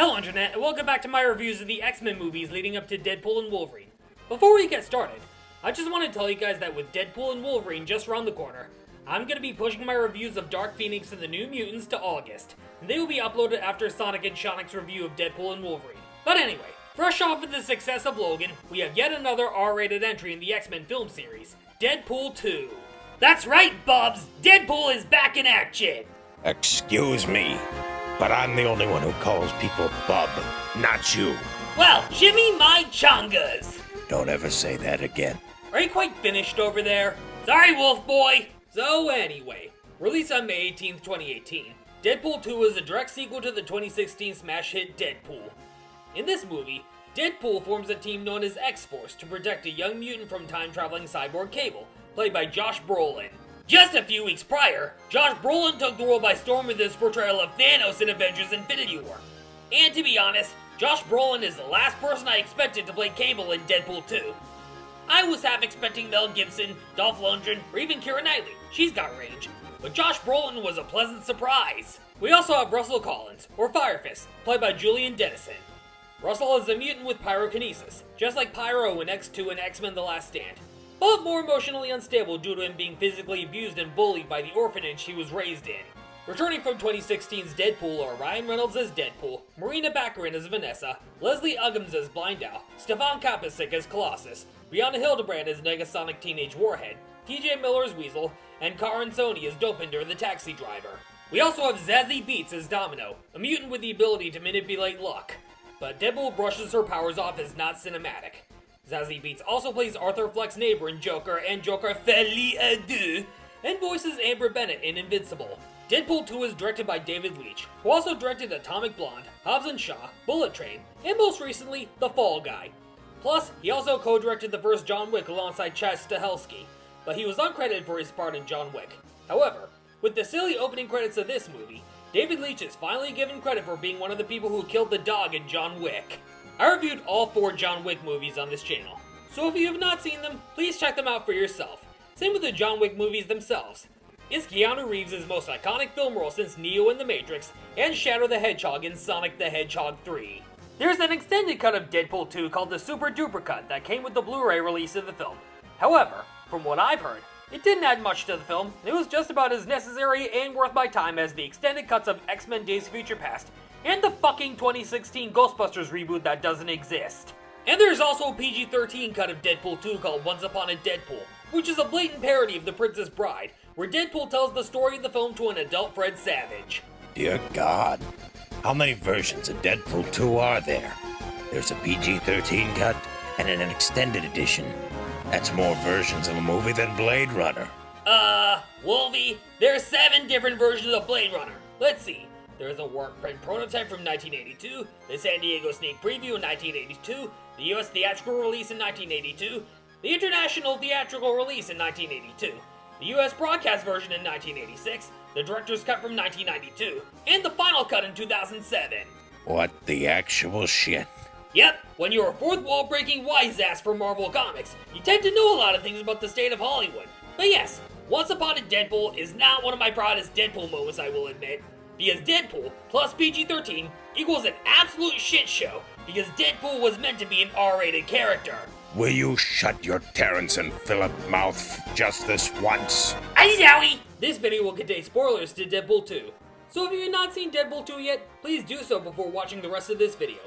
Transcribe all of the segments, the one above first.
Hello Internet, and welcome back to my reviews of the X-Men movies leading up to Deadpool and Wolverine. Before we get started, I just want to tell you guys that with Deadpool and Wolverine just around the corner, I'm going to be pushing my reviews of Dark Phoenix and the New Mutants to August, and they will be uploaded after Sonic and Shonic's review of Deadpool and Wolverine. But anyway, fresh off of the success of Logan, we have yet another R-rated entry in the X-Men film series, Deadpool 2. That's right, Bubs! Deadpool is back in action! Excuse me, but I'm the only one who calls people Bub, not you. Well, shimmy my chongas! Don't ever say that again. Are you quite finished over there? Sorry, Wolf Boy! So anyway, released on May 18th, 2018, Deadpool 2 is a direct sequel to the 2016 smash hit Deadpool. In this movie, Deadpool forms a team known as X-Force to protect a young mutant from time-traveling cyborg Cable, played by Josh Brolin. Just a few weeks prior, Josh Brolin took the world by storm with his portrayal of Thanos in Avengers Infinity War. And to be honest, Josh Brolin is the last person I expected to play Cable in Deadpool 2. I was half expecting Mel Gibson, Dolph Lundgren, or even Keira Knightley. She's got range. But Josh Brolin was a pleasant surprise. We also have Russell Collins, or Firefist, played by Julian Dennison. Russell is a mutant with pyrokinesis, just like Pyro in X2 and X-Men The Last Stand, but more emotionally unstable due to him being physically abused and bullied by the orphanage he was raised in. Returning from 2016's Deadpool are Ryan Reynolds as Deadpool, Marina Baccarin as Vanessa, Leslie Uggams as Blind Owl, Stefan Kapusik as Colossus, Brianna Hildebrand as Negasonic Teenage Warhead, TJ Miller as Weasel, and Karan Soni as Dopinder the taxi driver. We also have Zazie Beetz as Domino, a mutant with the ability to manipulate luck, but Deadpool brushes her powers off as not cinematic. Zazie Beetz also plays Arthur Fleck's neighbor in Joker and Joker Folie à Deux, and voices Amber Bennett in Invincible. Deadpool 2 is directed by David Leitch, who also directed Atomic Blonde, Hobbs and Shaw, Bullet Train, and most recently, The Fall Guy. Plus, he also co-directed the first John Wick alongside Chad Stahelski, but he was uncredited for his part in John Wick. However, with the silly opening credits of this movie, David Leitch is finally given credit for being one of the people who killed the dog in John Wick. I reviewed all 4 John Wick movies on this channel, so if you have not seen them, please check them out for yourself. Same with the John Wick movies themselves. It's Keanu Reeves' most iconic film role since Neo in The Matrix, and Shadow the Hedgehog in Sonic the Hedgehog 3. There's an extended cut of Deadpool 2 called the Super Duper Cut that came with the Blu-ray release of the film. However, from what I've heard, it didn't add much to the film, and it was just about as necessary and worth my time as the extended cuts of X-Men Days of Future Past, and the fucking 2016 Ghostbusters reboot that doesn't exist. And there's also a PG-13 cut of Deadpool 2 called Once Upon a Deadpool, which is a blatant parody of The Princess Bride, where Deadpool tells the story of the film to an adult Fred Savage. Dear God, how many versions of Deadpool 2 are there? There's a PG-13 cut and an extended edition. That's more versions of a movie than Blade Runner. Wolvie, there are 7 different versions of Blade Runner. Let's see. There's a work print prototype from 1982, the San Diego sneak preview in 1982, the US theatrical release in 1982, the international theatrical release in 1982, the US broadcast version in 1986, the director's cut from 1992, and the final cut in 2007. What the actual shit? Yep, when you're a fourth wall breaking wise ass for Marvel Comics, you tend to know a lot of things about the state of Hollywood. But yes, Once Upon a Deadpool is not one of my proudest Deadpool moments, I will admit, because Deadpool plus PG-13 equals an absolute shit show, because Deadpool was meant to be an R-rated character. Will you shut your Terrence and Phillip mouth just this once? Aye, Zowie! This video will contain spoilers to Deadpool 2, so if you have not seen Deadpool 2 yet, please do so before watching the rest of this video.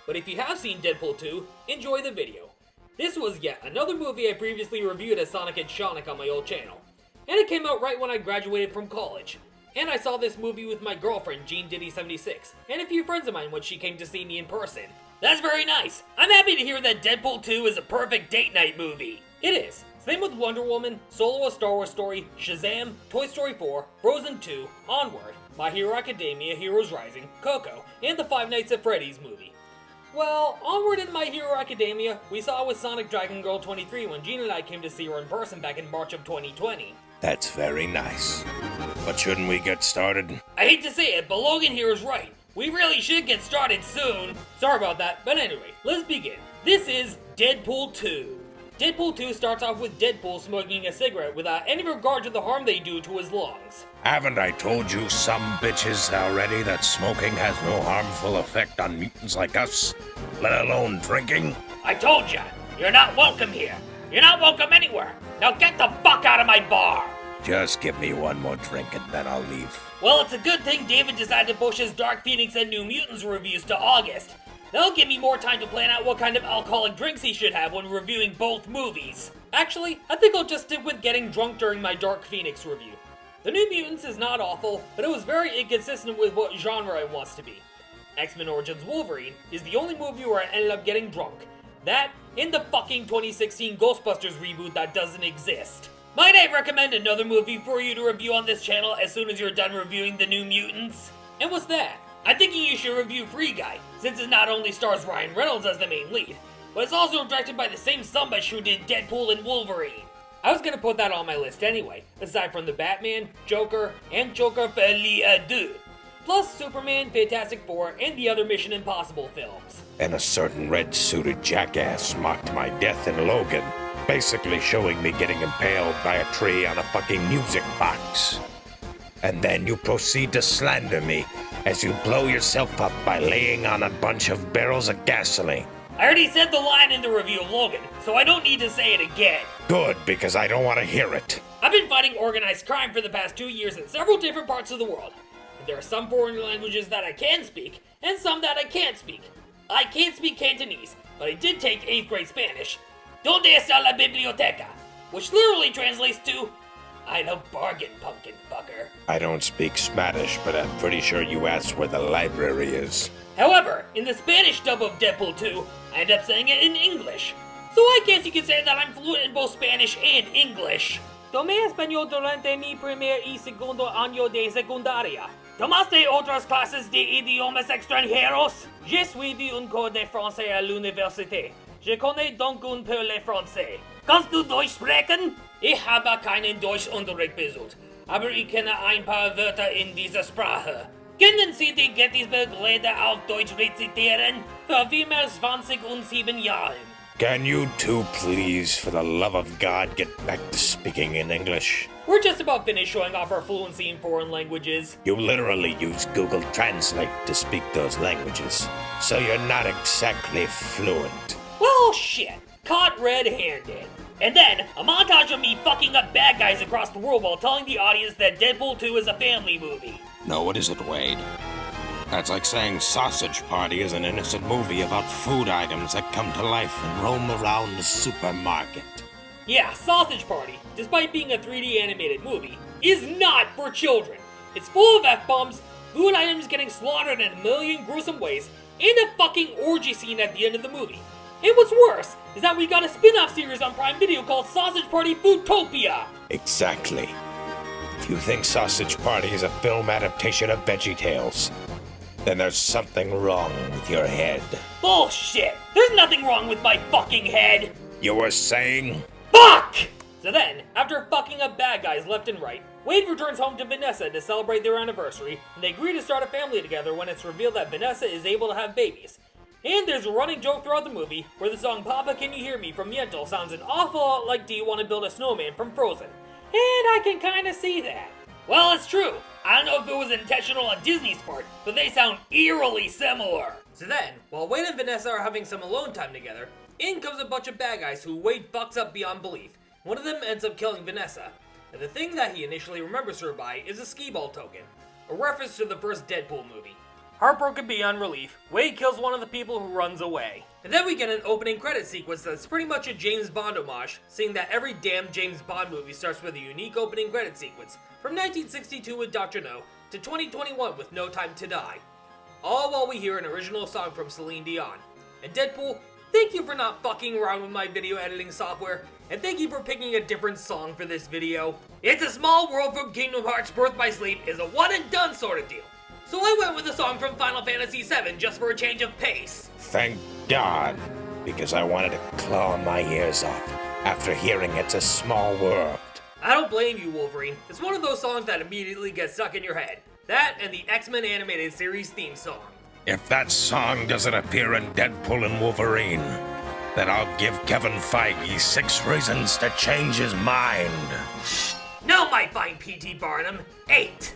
But if you have seen Deadpool 2, enjoy the video. This was yet another movie I previously reviewed as Sonic and Shonik on my old channel, and it came out right when I graduated from college. And I saw this movie with my girlfriend, Jean-Diddy76, and a few friends of mine when she came to see me in person. That's very nice! I'm happy to hear that Deadpool 2 is a perfect date night movie. It is. Same with Wonder Woman, Solo: A Star Wars Story, Shazam, Toy Story 4, Frozen 2, Onward, My Hero Academia, Heroes Rising, Coco, and the Five Nights at Freddy's movie. Well, Onward and My Hero Academia, we saw with Sonic Dragon Girl 23 when Jean and I came to see her in person back in March of 2020. That's very nice. But shouldn't we get started? I hate to say it, but Logan here is right. We really should get started soon. Sorry about that, but anyway, let's begin. This is Deadpool 2. Deadpool 2 starts off with Deadpool smoking a cigarette without any regard to the harm they do to his lungs. Haven't I told you some bitches already that smoking has no harmful effect on mutants like us, let alone drinking? I told ya, you're not welcome here. You're not welcome anywhere. Now get the fuck out of my bar! Just give me one more drink and then I'll leave. Well, it's a good thing David decided to push his Dark Phoenix and New Mutants reviews to August. That'll give me more time to plan out what kind of alcoholic drinks he should have when reviewing both movies. Actually, I think I'll just stick with getting drunk during my Dark Phoenix review. The New Mutants is not awful, but it was very inconsistent with what genre it wants to be. X-Men Origins Wolverine is the only movie where I ended up getting drunk. That, in the fucking 2016 Ghostbusters reboot that doesn't exist. Might I recommend another movie for you to review on this channel as soon as you're done reviewing the New Mutants? And what's that? I'm thinking you should review Free Guy, since it not only stars Ryan Reynolds as the main lead, but it's also directed by the same sumbitch who did Deadpool and Wolverine. I was gonna put that on my list anyway, aside from the Batman, Joker, and Joker Folie à Deux, plus Superman, Fantastic Four, and the other Mission Impossible films. And a certain red-suited jackass mocked my death in Logan, basically showing me getting impaled by a tree on a fucking music box. And then you proceed to slander me as you blow yourself up by laying on a bunch of barrels of gasoline. I already said the line in the review of Logan, so I don't need to say it again. Good, because I don't want to hear it. I've been fighting organized crime for the past 2 years in several different parts of the world. And there are some foreign languages that I can speak, and some that I can't speak. I can't speak Cantonese, but I did take 8th grade Spanish. Donde está la biblioteca? Which literally translates to, I don't bargain, pumpkin fucker. I don't speak Spanish, but I'm pretty sure you asked where the library is. However, in the Spanish dub of Deadpool 2, I end up saying it in English. So I guess you could say that I'm fluent in both Spanish and English. Tomé español durante mi primer y segundo año de secundaria. ¿Tomaste otras clases de idiomas extranjeros? Je suivi un cours de français à l'université. Je connais donc un peu le français. Kannst du Deutsch sprechen? Ich habe keinen Deutschunterricht besucht, aber ich kenne ein paar Wörter in dieser Sprache. Können Sie die Gettysburg-Rede auf Deutsch rezitieren? Für vielmehr 27 Jahren. Can you two please, for the love of God, get back to speaking in English? We're just about finished showing off our fluency in foreign languages. You literally use Google Translate to speak those languages, so you're not exactly fluent. Well, shit. Caught red-handed. And then, a montage of me fucking up bad guys across the world while telling the audience that Deadpool 2 is a family movie. No, what is it, Wade? That's like saying Sausage Party is an innocent movie about food items that come to life and roam around the supermarket. Yeah, Sausage Party, despite being a 3D animated movie, is not for children. It's full of F-bombs, food items getting slaughtered in a million gruesome ways, and a fucking orgy scene at the end of the movie. And what's worse is that we got a spin-off series on Prime Video called Sausage Party Foodtopia. Exactly. If you think Sausage Party is a film adaptation of VeggieTales, then there's something wrong with your head. Bullshit! There's nothing wrong with my fucking head! You were saying? Fuck! So then, after fucking up bad guys left and right, Wade returns home to Vanessa to celebrate their anniversary, and they agree to start a family together when it's revealed that Vanessa is able to have babies. And there's a running joke throughout the movie where the song Papa Can You Hear Me from Yentl sounds an awful lot like Do You Want to Build a Snowman from Frozen. And I can kinda see that. Well, it's true. I don't know if it was intentional on Disney's part, but they sound eerily similar. So then, while Wade and Vanessa are having some alone time together, in comes a bunch of bad guys who Wade fucks up beyond belief. One of them ends up killing Vanessa, and the thing that he initially remembers her by is a skee-ball token, a reference to the first Deadpool movie. Heartbroken beyond relief, Wade kills one of the people who runs away. And then we get an opening credit sequence that's pretty much a James Bond homage, seeing that every damn James Bond movie starts with a unique opening credit sequence, from 1962 with Dr. No to 2021 with No Time to Die. All while we hear an original song from Celine Dion. And Deadpool, thank you for not fucking around with my video editing software, and thank you for picking a different song for this video. It's a Small World from Kingdom Hearts Birth by Sleep is a one and done sort of deal. So I went with a song from Final Fantasy VII just for a change of pace. Thank God, because I wanted to claw my ears off after hearing It's a Small World. I don't blame you, Wolverine. It's one of those songs that immediately gets stuck in your head. That and the X-Men animated series theme song. If that song doesn't appear in Deadpool and Wolverine, Then I'll give Kevin Feige 6 reasons to change his mind. No, my fine P.T. Barnum, 8.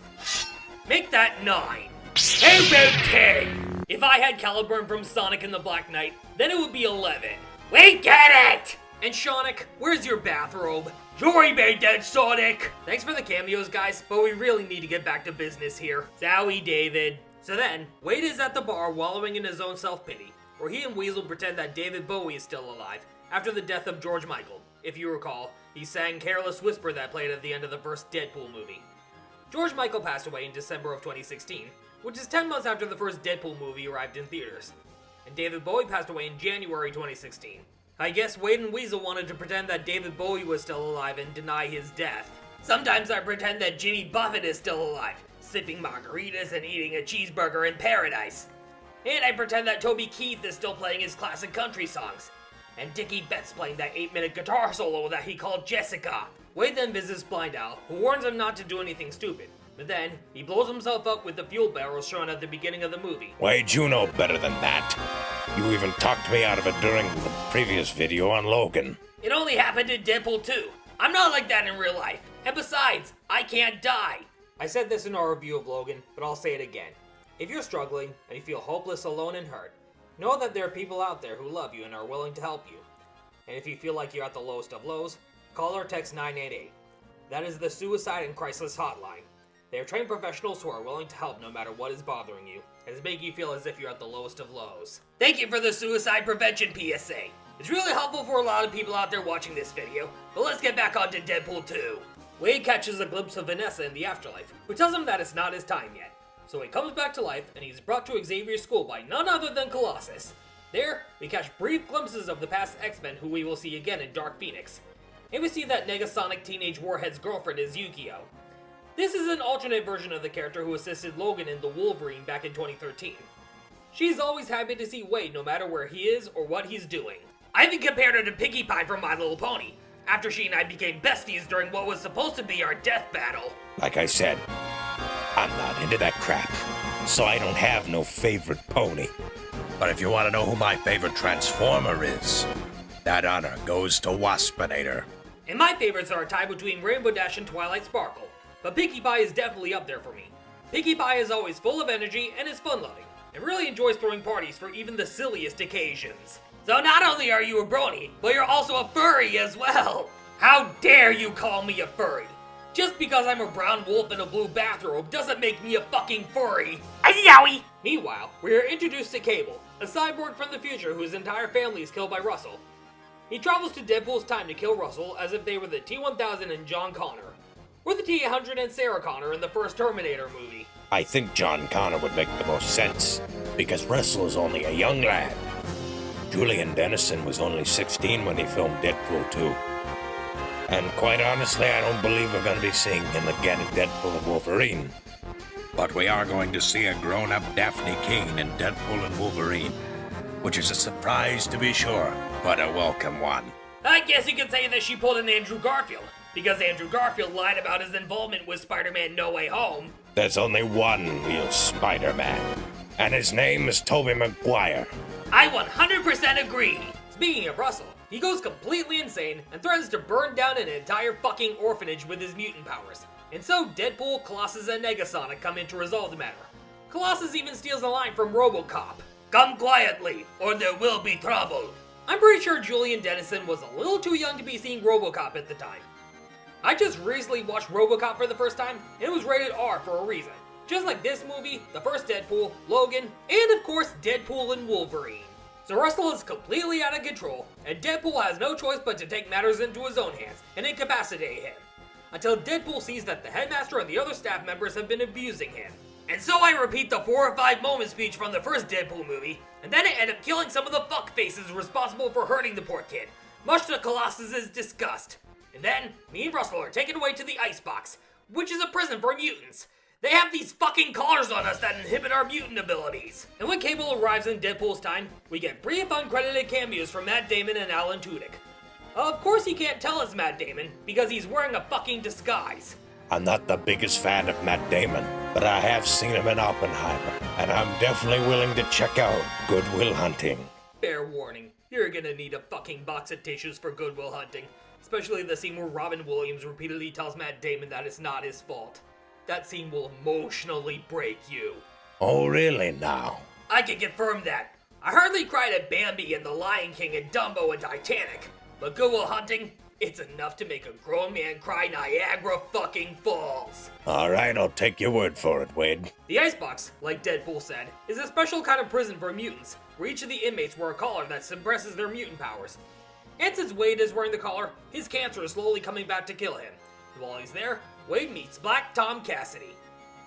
Make that 9. How about 10? If I had Caliburn from Sonic and the Black Knight, then it would be 11. We get it! And Sonic, where's your bathrobe? Sorry about that, Sonic! Thanks for the cameos, guys, but we really need to get back to business here. Zowie, David. So then, Wade is at the bar wallowing in his own self-pity, where he and Weasel pretend that David Bowie is still alive, after the death of George Michael. If you recall, he sang Careless Whisper that played at the end of the first Deadpool movie. George Michael passed away in December of 2016, which is 10 months after the first Deadpool movie arrived in theaters. And David Bowie passed away in January 2016. I guess Wade and Weasel wanted to pretend that David Bowie was still alive and deny his death. Sometimes I pretend that Jimmy Buffett is still alive, sipping margaritas and eating a cheeseburger in paradise. And I pretend that Toby Keith is still playing his classic country songs. And Dickie Betts playing that 8-minute guitar solo that he called Jessica. Wade then visits Blind Al, who warns him not to do anything stupid. But then, he blows himself up with the fuel barrels shown at the beginning of the movie. Wade, you know better than that. You even talked me out of it during the previous video on Logan. It only happened in Deadpool 2. I'm not like that in real life. And besides, I can't die. I said this in our review of Logan, but I'll say it again. If you're struggling, and you feel hopeless, alone, and hurt, know that there are people out there who love you and are willing to help you. And if you feel like you're at the lowest of lows, call or text 988. That is the Suicide and Crisis Hotline. They are trained professionals who are willing to help no matter what is bothering you, and to make you feel as if you're at the lowest of lows. Thank you for the suicide prevention PSA. It's really helpful for a lot of people out there watching this video, but let's get back on to Deadpool 2. Wade catches a glimpse of Vanessa in the afterlife, who tells him that it's not his time yet. So he comes back to life, and he's brought to Xavier's school by none other than Colossus. There, we catch brief glimpses of the past X-Men who we will see again in Dark Phoenix. And we see that Negasonic Teenage Warhead's girlfriend is Yukio. This is an alternate version of the character who assisted Logan in the Wolverine back in 2013. She's always happy to see Wade no matter where he is or what he's doing. I even compared her to Pinkie Pie from My Little Pony, after she and I became besties during what was supposed to be our death battle. Like I said, I'm not into that crap, so I don't have no favorite pony. But if you want to know who my favorite Transformer is, that honor goes to Waspinator. And my favorites are a tie between Rainbow Dash and Twilight Sparkle. But Pinkie Pie is definitely up there for me. Pinkie Pie is always full of energy and is fun-loving, and really enjoys throwing parties for even the silliest occasions. So not only are you a brony, but you're also a furry as well! How dare you call me a furry? Just because I'm a brown wolf in a blue bathrobe doesn't make me a fucking furry! Yowie! Meanwhile, we are introduced to Cable, a cyborg from the future whose entire family is killed by Russell. He travels to Deadpool's time to kill Russell as if they were the T-1000 and John Connor. Or the T-800 and Sarah Connor in the first Terminator movie. I think John Connor would make the most sense, because Russell is only a young lad. Julian Dennison was only 16 when he filmed Deadpool 2. And quite honestly, I don't believe we're going to be seeing him again in Deadpool and Wolverine. But we are going to see a grown-up Daphne Keane in Deadpool and Wolverine, which is a surprise to be sure, but a welcome one. I guess you could say that she pulled an Andrew Garfield, because Andrew Garfield lied about his involvement with Spider-Man No Way Home. There's only one real Spider-Man, and his name is Tobey Maguire. I 100% agree! Speaking of Russell, he goes completely insane and threatens to burn down an entire fucking orphanage with his mutant powers. And so Deadpool, Colossus, and Negasonic come in to resolve the matter. Colossus even steals a line from RoboCop. Come quietly, or there will be trouble. I'm pretty sure Julian Dennison was a little too young to be seeing RoboCop at the time. I just recently watched RoboCop for the first time, and it was rated R for a reason. Just like this movie, the first Deadpool, Logan, and of course Deadpool and Wolverine. So Russell is completely out of control, and Deadpool has no choice but to take matters into his own hands and incapacitate him. Until Deadpool sees that the headmaster and the other staff members have been abusing him. And so I repeat the 4 or 5 moment speech from the first Deadpool movie, and then I end up killing some of the fuckfaces responsible for hurting the poor kid, much to Colossus's disgust. And then, me and Russell are taken away to the Icebox, which is a prison for mutants. They have these fucking collars on us that inhibit our mutant abilities. And when Cable arrives in Deadpool's time, we get brief uncredited cameos from Matt Damon and Alan Tudyk. Of course you can't tell it's Matt Damon, because he's wearing a fucking disguise. I'm not the biggest fan of Matt Damon, but I have seen him in Oppenheimer, and I'm definitely willing to check out Good Will Hunting. Fair warning. You're gonna need a fucking box of tissues for Good Will Hunting. Especially the scene where Robin Williams repeatedly tells Matt Damon that it's not his fault. That scene will emotionally break you. Oh, really now? I can confirm that. I hardly cried at Bambi and The Lion King and Dumbo and Titanic. But Good Will Hunting, it's enough to make a grown man cry Niagara fucking Falls. Alright, I'll take your word for it, Wade. The Icebox, like Deadpool said, is a special kind of prison for mutants, where each of the inmates wear a collar that suppresses their mutant powers. And since Wade is wearing the collar, his cancer is slowly coming back to kill him. While he's there, Wade meets Black Tom Cassidy.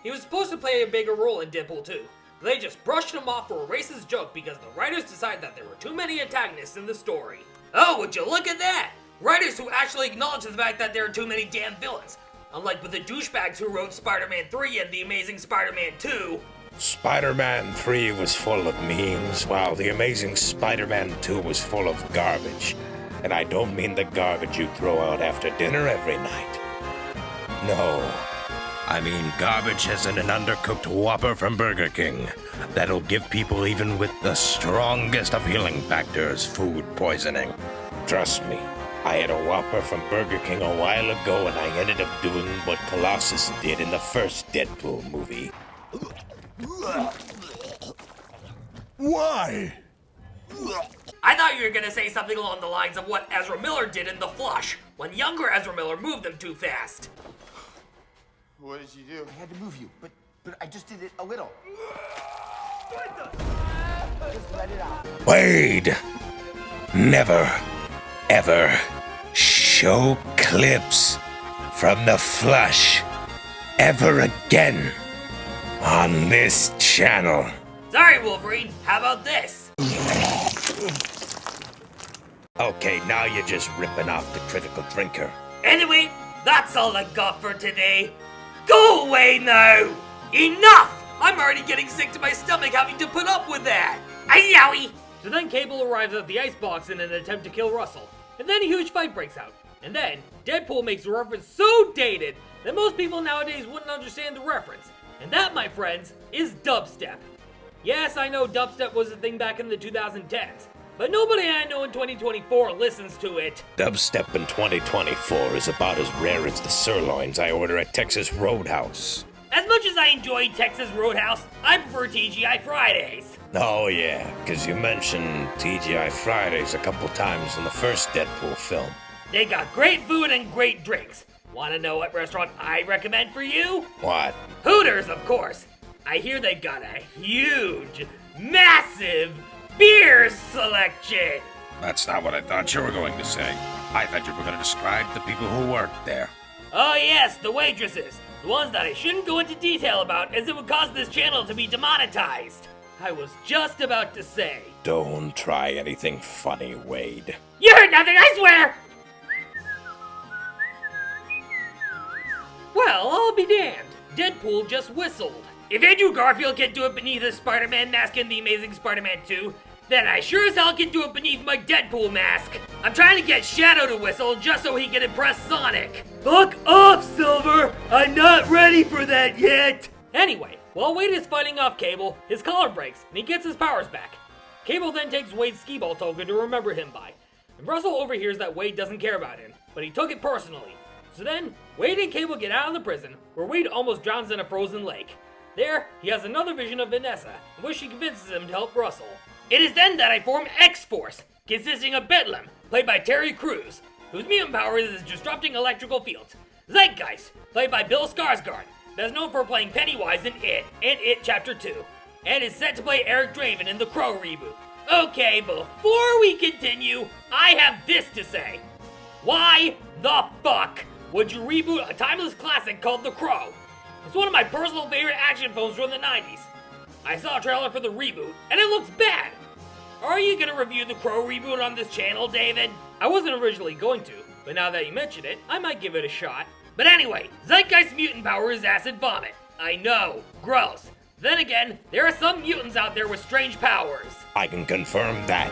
He was supposed to play a bigger role in Deadpool 2, but they just brushed him off for a racist joke because the writers decided that there were too many antagonists in the story. Oh, would you look at that! Writers who actually acknowledge the fact that there are too many damn villains. Unlike with the douchebags who wrote Spider-Man 3 and The Amazing Spider-Man 2. Spider-Man 3 was full of memes, while The Amazing Spider-Man 2 was full of garbage. And I don't mean the garbage you throw out after dinner every night. No. I mean garbage as in an undercooked Whopper from Burger King that'll give people even with the strongest of healing factors food poisoning. Trust me, I had a Whopper from Burger King a while ago and I ended up doing what Colossus did in the first Deadpool movie. Why? I thought you were gonna say something along the lines of what Ezra Miller did in The Flush, when younger Ezra Miller moved them too fast. What did you do? I had to move you, but I just did it a little. Just let it out. Wade, never, ever show clips from The Flush ever again on this channel. Sorry, Wolverine, how about this? Okay, now you're just ripping off the critical drinker. Anyway, that's all I got for today. Go away now! Enough! I'm already getting sick to my stomach having to put up with that! Ay yowie! So then Cable arrives at the icebox in an attempt to kill Russell. And then a huge fight breaks out. And then, Deadpool makes a reference so dated that most people nowadays wouldn't understand the reference. And that, my friends, is dubstep. Yes, I know dubstep was a thing back in the 2010s. But nobody I know in 2024 listens to it. Dubstep in 2024 is about as rare as the sirloins I order at Texas Roadhouse. As much as I enjoy Texas Roadhouse, I prefer TGI Fridays. Oh yeah, because you mentioned TGI Fridays a couple times in the first Deadpool film. They got great food and great drinks. Want to know what restaurant I recommend for you? What? Hooters, of course. I hear they've got a huge, massive beer selection. That's not what I thought you were going to say. I thought you were going to describe the people who worked there. Oh yes, the waitresses. The ones that I shouldn't go into detail about as it would cause this channel to be demonetized. I was just about to say. Don't try anything funny, Wade. You heard nothing, I swear! Well, I'll be damned. Deadpool just whistled. If Andrew Garfield can do it beneath his Spider-Man mask in The Amazing Spider-Man 2, then I sure as hell can do it beneath my Deadpool mask. I'm trying to get Shadow to whistle just so he can impress Sonic. Fuck off, Silver! I'm not ready for that yet! Anyway, while Wade is fighting off Cable, his collar breaks and he gets his powers back. Cable then takes Wade's skee-ball token to remember him by. And Russell overhears that Wade doesn't care about him, but he took it personally. So then, Wade and Cable get out of the prison, where Wade almost drowns in a frozen lake. There, he has another vision of Vanessa, in which she convinces him to help Russell. It is then that I form X-Force, consisting of Bedlam, played by Terry Crews, whose mutant power is disrupting electrical fields. Zeitgeist, played by Bill Skarsgård, best known for playing Pennywise in It and It Chapter 2, and is set to play Eric Draven in the Crow reboot. Okay, before we continue, I have this to say. Why the fuck would you reboot a timeless classic called The Crow? It's one of my personal favorite action films from the 90s. I saw a trailer for the reboot, and it looks bad. Are you gonna review the Crow reboot on this channel, David? I wasn't originally going to, but now that you mention it, I might give it a shot. But anyway, Zeitgeist's mutant power is acid vomit. I know, gross. Then again, there are some mutants out there with strange powers. I can confirm that.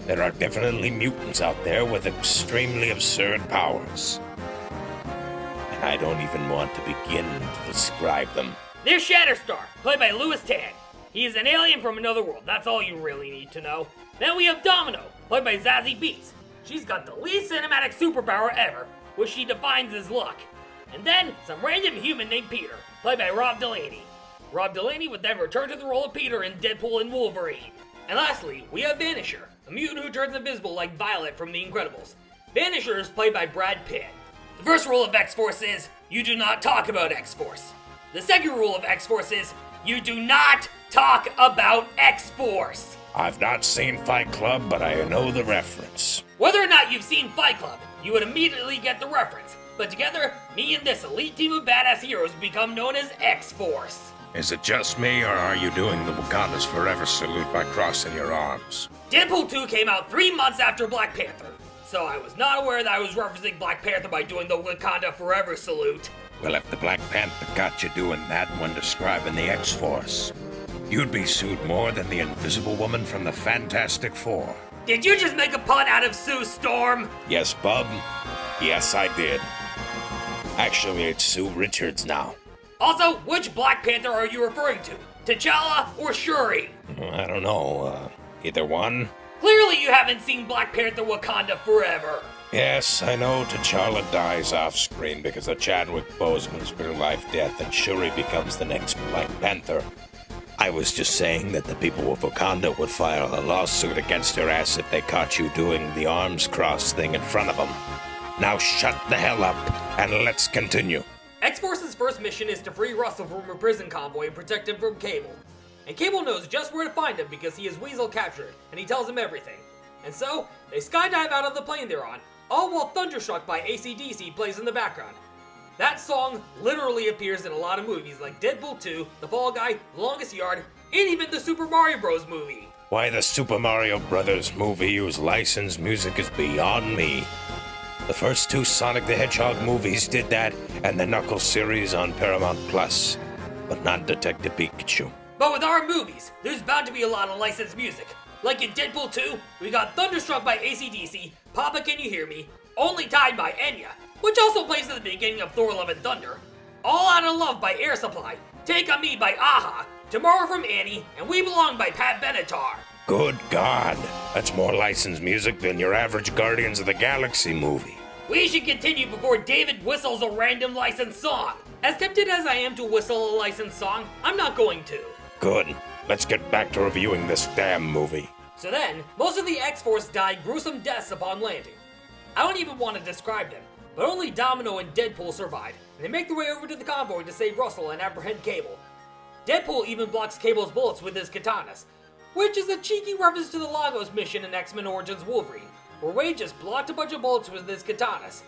There are definitely mutants out there with extremely absurd powers. And I don't even want to begin to describe them. There's Shatterstar, played by Louis Tan. He's an alien from another world, that's all you really need to know. Then we have Domino, played by Zazie Beetz. She's got the least cinematic superpower ever, which she defines as luck. And then, some random human named Peter, played by Rob Delaney. Rob Delaney would then return to the role of Peter in Deadpool and Wolverine. And lastly, we have Vanisher, a mutant who turns invisible like Violet from The Incredibles. Vanisher is played by Brad Pitt. The first rule of X-Force is, you do not talk about X-Force. The second rule of X-Force is, you do not talk about X-Force. I've not seen Fight Club, but I know the reference. Whether or not you've seen Fight Club, you would immediately get the reference. But together, me and this elite team of badass heroes become known as X-Force. Is it just me, or are you doing the Wakanda's Forever salute by crossing your arms? Deadpool 2 came out 3 months after Black Panther, so I was not aware that I was referencing Black Panther by doing the Wakanda Forever salute. Well, if the Black Panther got you doing that when describing the X-Force, you'd be sued more than the Invisible Woman from the Fantastic Four. Did you just make a pun out of Sue Storm? Yes, bub. Yes, I did. Actually, it's Sue Richards now. Also, which Black Panther are you referring to? T'Challa or Shuri? I don't know, either one? Clearly you haven't seen Black Panther Wakanda Forever. Yes, I know T'Challa dies off screen because of Chadwick Boseman's real-life death and Shuri becomes the next Black Panther. I was just saying that the people of Wakanda would file a lawsuit against her ass if they caught you doing the arms cross thing in front of them. Now shut the hell up and let's continue. X-Force's first mission is to free Russell from a prison convoy and protect him from Cable. And Cable knows just where to find him because he is Weasel captured, and he tells him everything. And so, they skydive out of the plane they're on, all while Thunderstruck by AC/DC plays in the background. That song literally appears in a lot of movies like Deadpool 2, The Fall Guy, The Longest Yard, and even the Super Mario Bros. Movie. Why the Super Mario Brothers movie whose licensed music is beyond me. The first 2 Sonic the Hedgehog movies did that, and the Knuckles series on Paramount Plus, but not Detective Pikachu. But with our movies, there's bound to be a lot of licensed music. Like in Deadpool 2, we got Thunderstruck by AC/DC, Papa Can You Hear Me, Only Tied by Enya, which also plays at the beginning of Thor Love and Thunder, All Out of Love by Air Supply, Take On Me by Aha, Tomorrow from Annie, and We Belong by Pat Benatar. Good God, that's more licensed music than your average Guardians of the Galaxy movie. We should continue before David whistles a random licensed song. As tempted as I am to whistle a licensed song, I'm not going to. Good. Let's get back to reviewing this damn movie. So then, most of the X-Force die gruesome deaths upon landing. I don't even want to describe them, but only Domino and Deadpool survive, and they make their way over to the convoy to save Russell and apprehend Cable. Deadpool even blocks Cable's bullets with his katanas, which is a cheeky reference to the Lagos mission in X-Men Origins Wolverine, where Wade just blocked a bunch of bullets with his katanas.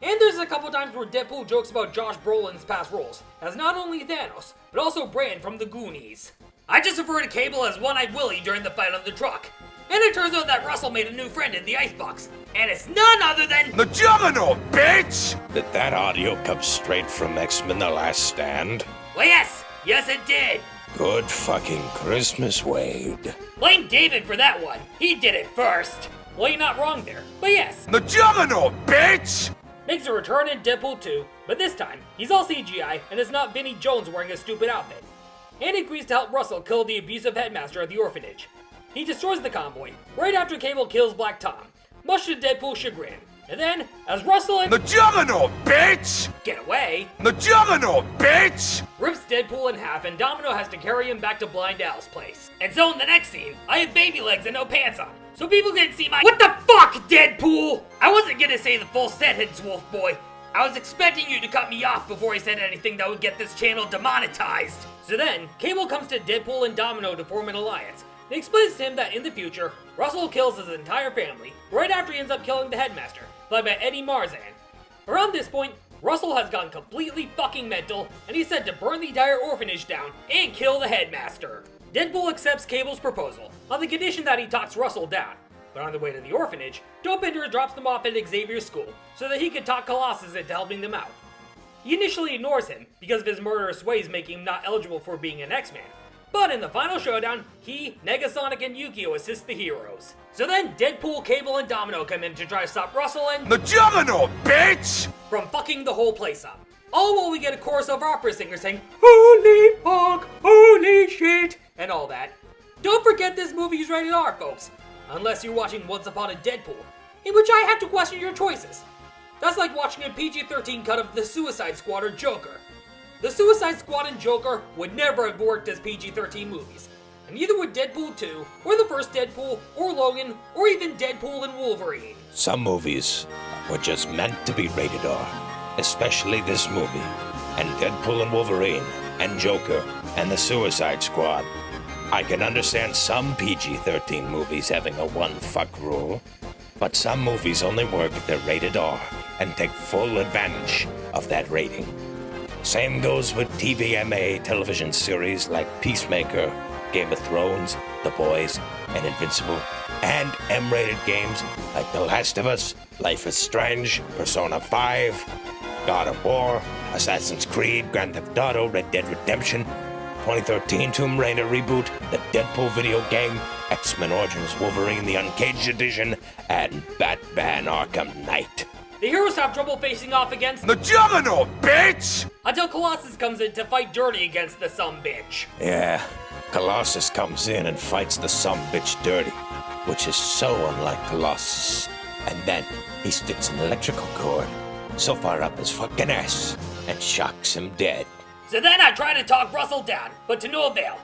And there's a couple times where Deadpool jokes about Josh Brolin's past roles, as not only Thanos, but also Brand from the Goonies. I just refer to Cable as One-Eyed Willie during the fight on the truck. And it turns out that Russell made a new friend in the icebox, and it's none other than The Juggernaut, bitch! Did that audio come straight from X-Men The Last Stand? well, yes it did. Good fucking Christmas, Wade. Blame David for that one. He did it first. Well, you're not wrong there, but yes. The Juggernaut, bitch! Makes a return in Deadpool 2, but this time, he's all CGI and it's not Vinnie Jones wearing a stupid outfit. And agrees to help Russell kill the abusive headmaster at the orphanage. He destroys the convoy, right after Cable kills Black Tom, much to Deadpool's chagrin. And then, as Russell and The Juggernaut, bitch! get away, The Juggernaut, bitch! rips Deadpool in half and Domino has to carry him back to Blind Al's place. And so in the next scene, I have baby legs and no pants on, so people can see my— What the fuck, Deadpool? I wasn't gonna say the full sentence, Wolf Boy. I was expecting you to cut me off before I said anything that would get this channel demonetized. So then, Cable comes to Deadpool and Domino to form an alliance. He explains to him that in the future, Russell kills his entire family, right after he ends up killing the headmaster, played by Eddie Marzan. Around this point, Russell has gone completely fucking mental, and he's said to burn the entire orphanage down and kill the headmaster. Deadpool accepts Cable's proposal, on the condition that he talks Russell down. But on the way to the orphanage, Dopinder drops them off at Xavier's school, so that he can talk Colossus into helping them out. He initially ignores him, because of his murderous ways making him not eligible for being an X-Man. But in the final showdown, he, Negasonic, and Yukio assist the heroes. So then, Deadpool, Cable, and Domino come in to try to stop Russell and The Juggernaut, bitch! from fucking the whole place up. All while we get a chorus of opera singers saying, "Holy fuck, holy shit," and all that. Don't forget this movie is rated R, folks. Unless you're watching Once Upon a Deadpool, in which I have to question your choices. That's like watching a PG-13 cut of The Suicide Squad or Joker. The Suicide Squad and Joker would never have worked as PG-13 movies. And neither would Deadpool 2, or the first Deadpool, or Logan, or even Deadpool and Wolverine. Some movies were just meant to be rated R, especially this movie, and Deadpool and Wolverine, and Joker, and the Suicide Squad. I can understand some PG-13 movies having a one-fuck rule, but some movies only work if they're rated R and take full advantage of that rating. Same goes with TVMA television series like Peacemaker, Game of Thrones, The Boys, and Invincible, and M-rated games like The Last of Us, Life is Strange, Persona 5, God of War, Assassin's Creed, Grand Theft Auto, Red Dead Redemption, 2013 Tomb Raider reboot, the Deadpool video game, X-Men Origins Wolverine the Uncaged Edition, and Batman Arkham Knight. The heroes have trouble facing off against The Juggernaut, bitch! until Colossus comes in to fight dirty against the sumbitch. Yeah, Colossus comes in and fights the sumbitch dirty, which is so unlike Colossus. And then he sticks an electrical cord so far up his fucking ass and shocks him dead. So then I try to talk Russell down, but to no avail.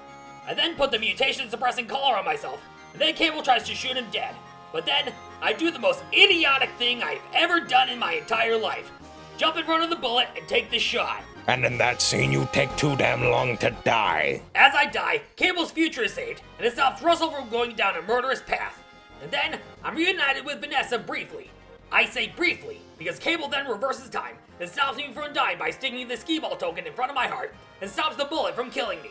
I then put the mutation-suppressing collar on myself, and then Cable tries to shoot him dead. But then, I do the most idiotic thing I've ever done in my entire life. Jump in front of the bullet and take the shot. And in that scene, you take too damn long to die. As I die, Cable's future is saved, and it stops Russell from going down a murderous path. And then, I'm reunited with Vanessa briefly. I say briefly, because Cable then reverses time, and stops me from dying by sticking the skee-ball token in front of my heart, and stops the bullet from killing me.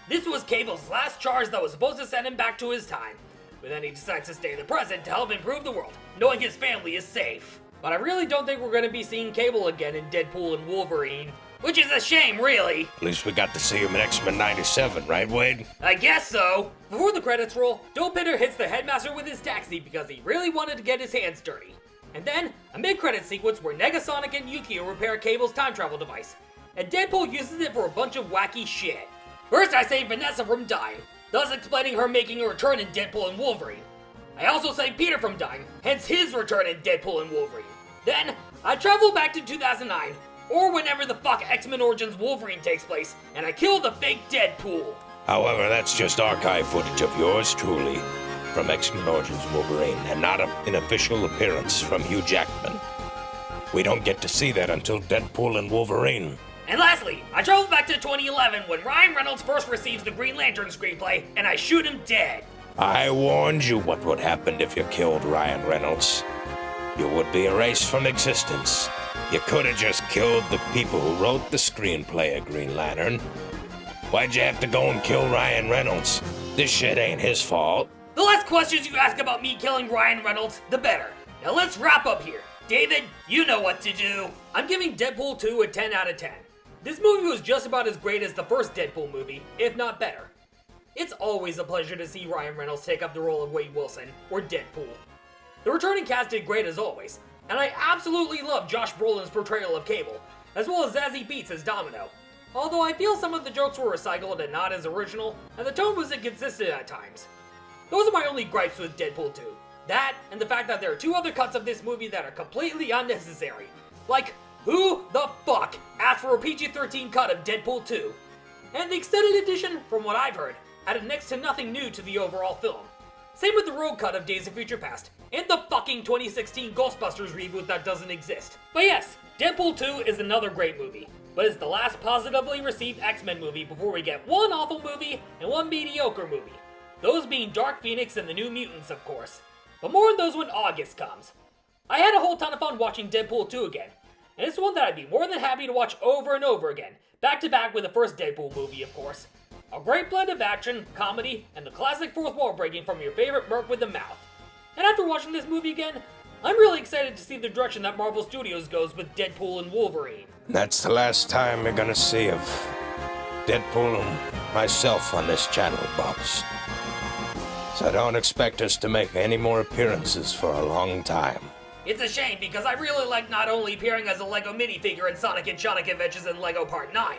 This was Cable's last charge that was supposed to send him back to his time. But then he decides to stay in the present to help improve the world, knowing his family is safe. But I really don't think we're gonna be seeing Cable again in Deadpool and Wolverine. Which is a shame, really. At least we got to see him in X-Men 97, right, Wade? I guess so. Before the credits roll, Doe Pitter hits the headmaster with his taxi because he really wanted to get his hands dirty. And then, a mid-credit sequence where Negasonic and Yukio repair Cable's time travel device, and Deadpool uses it for a bunch of wacky shit. First, I save Vanessa from dying, thus explaining her making a return in Deadpool and Wolverine. I also save Peter from dying, hence his return in Deadpool and Wolverine. Then, I travel back to 2009, or whenever the fuck X-Men Origins Wolverine takes place, and I kill the fake Deadpool. However, that's just archive footage of yours truly from X-Men Origins Wolverine, and not an official appearance from Hugh Jackman. We don't get to see that until Deadpool and Wolverine. And lastly, I travel back to 2011 when Ryan Reynolds first receives the Green Lantern screenplay, and I shoot him dead. I warned you what would happen if you killed Ryan Reynolds. You would be erased from existence. You could have just killed the people who wrote the screenplay of Green Lantern. Why'd you have to go and kill Ryan Reynolds? This shit ain't his fault. The less questions you ask about me killing Ryan Reynolds, the better. Now let's wrap up here. David, you know what to do. I'm giving Deadpool 2 a 10 out of 10. This movie was just about as great as the first Deadpool movie, if not better. It's always a pleasure to see Ryan Reynolds take up the role of Wade Wilson, or Deadpool. The returning cast did great as always, and I absolutely love Josh Brolin's portrayal of Cable, as well as Zazie Beetz as Domino. Although I feel some of the jokes were recycled and not as original, and the tone was inconsistent at times. Those are my only gripes with Deadpool 2. That, and the fact that there are two other cuts of this movie that are completely unnecessary. Like, who the fuck asked for a PG-13 cut of Deadpool 2? And the extended edition, from what I've heard, added next to nothing new to the overall film. Same with the road cut of Days of Future Past, and the fucking 2016 Ghostbusters reboot that doesn't exist. But yes, Deadpool 2 is another great movie, but it's the last positively received X-Men movie before we get one awful movie and one mediocre movie. Those being Dark Phoenix and the New Mutants, of course. But more on those when August comes. I had a whole ton of fun watching Deadpool 2 again, and it's one that I'd be more than happy to watch over and over again, back to back with the first Deadpool movie, of course. A great blend of action, comedy, and the classic fourth wall breaking from your favorite Merc with the mouth. And after watching this movie again, I'm really excited to see the direction that Marvel Studios goes with Deadpool and Wolverine. That's the last time you're gonna see of Deadpool and myself on this channel, Bobs. So don't expect us to make any more appearances for a long time. It's a shame because I really like not only appearing as a LEGO minifigure in Sonic and Sonic Adventures in LEGO Part 9,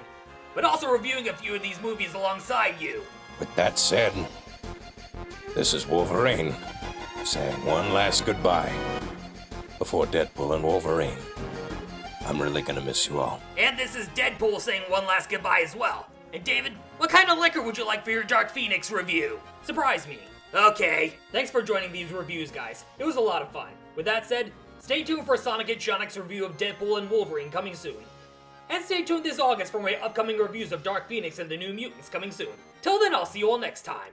but also reviewing a few of these movies alongside you. With that said, this is Wolverine saying one last goodbye before Deadpool and Wolverine. I'm really gonna miss you all. And this is Deadpool saying one last goodbye as well. And David, what kind of liquor would you like for your Dark Phoenix review? Surprise me. Okay. Thanks for joining these reviews, guys. It was a lot of fun. With that said, stay tuned for Sonic and Shonic's review of Deadpool and Wolverine coming soon. And stay tuned this August for my upcoming reviews of Dark Phoenix and the New Mutants coming soon. Till then, I'll see you all next time.